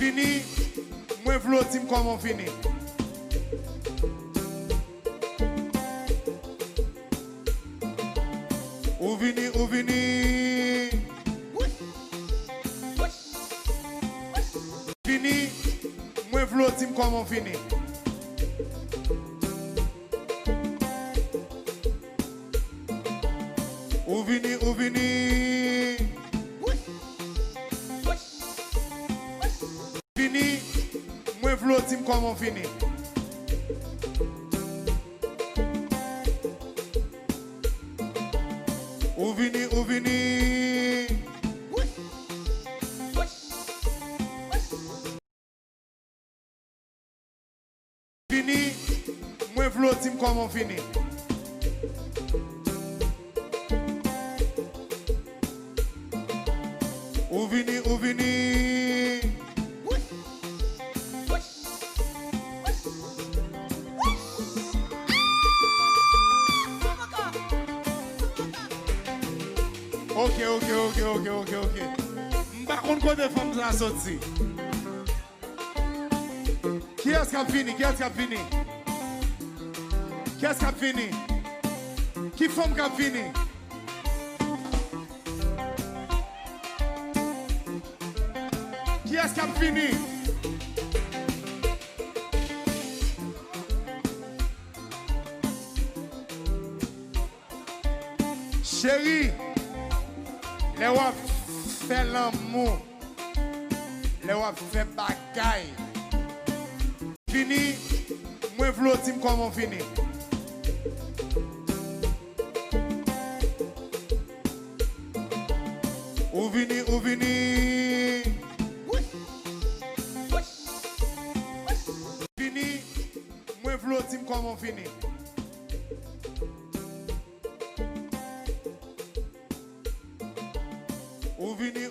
Fini, moi v'l'autre comment fini. Ou vini. Fini, moi v'l'autre comment fini. Ou vini. Fini, moi v'l'autre comment fini. Ou vini. Fini, moi v'l'autre comment fini. Ou vini. Ok. Par contre, quoi de femmes à sortir? Qui est-ce qui a fini? Qui femme qui a fini? Qui est-ce qui a fini? Chérie, les wap fait l'amour, les wap fait bagaille. Fini, moi v'l'autre comment fini. Ou vini. Fini, moi v'l'autre comment fini. Ou vini.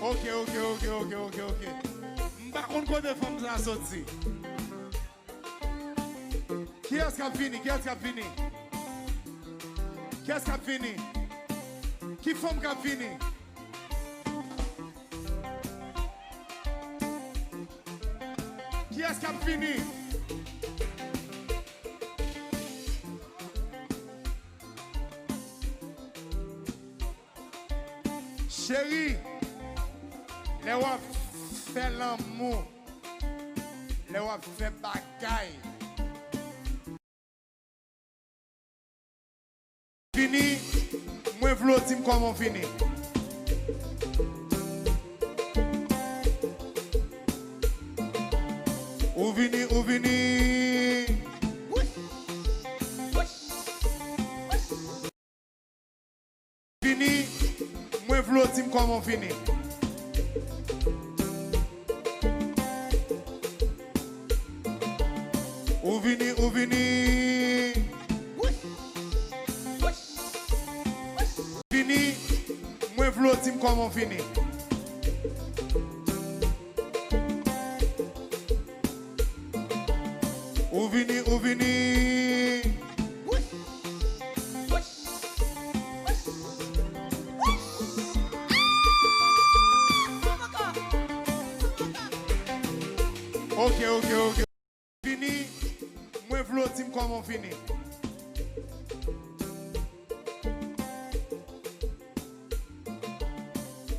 Ok. Par contre, quoi de femmes à sortir? Qui est-ce qui a fini? Qui femme qui a fini? Qui est-ce qui a fini? Chérie, les wap fait l'amour, les wap fait bagaille. Fini, moi v'l'autre comment fini. Ou vini. Fini, moi v'l'autre comment fini. Ou vini. Fini, moi v'l'autre comment fini. Ou vini. Ok. Fini, moi v'l'autre comment fini.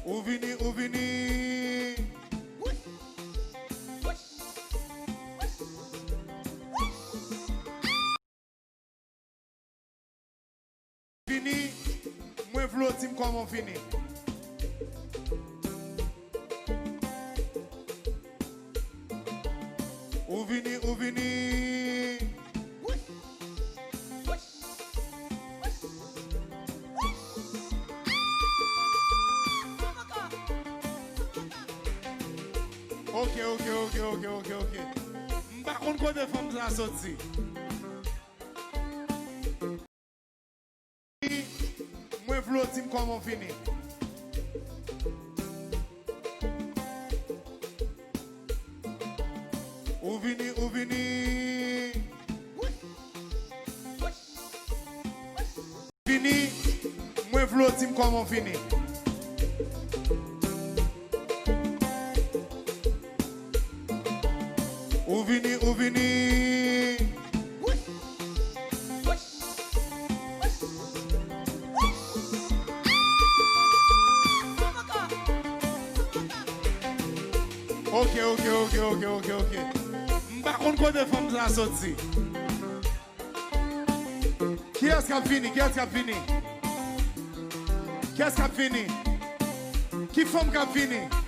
Ou vini. Fini, moi v'l'autre comment fini. Ou vini. Ok. Par contre, quoi de femmes à sortir? Moi v'l'autre comment fini. Ou vini. Comment fini? Ou vini, ou vini. Ok. Par contre, quoi de femmes ça sorti? Qui est-ce qui a fini? Qui est-ce qui a fini? Qui est-ce qui a fini? Qui femme qui a fini?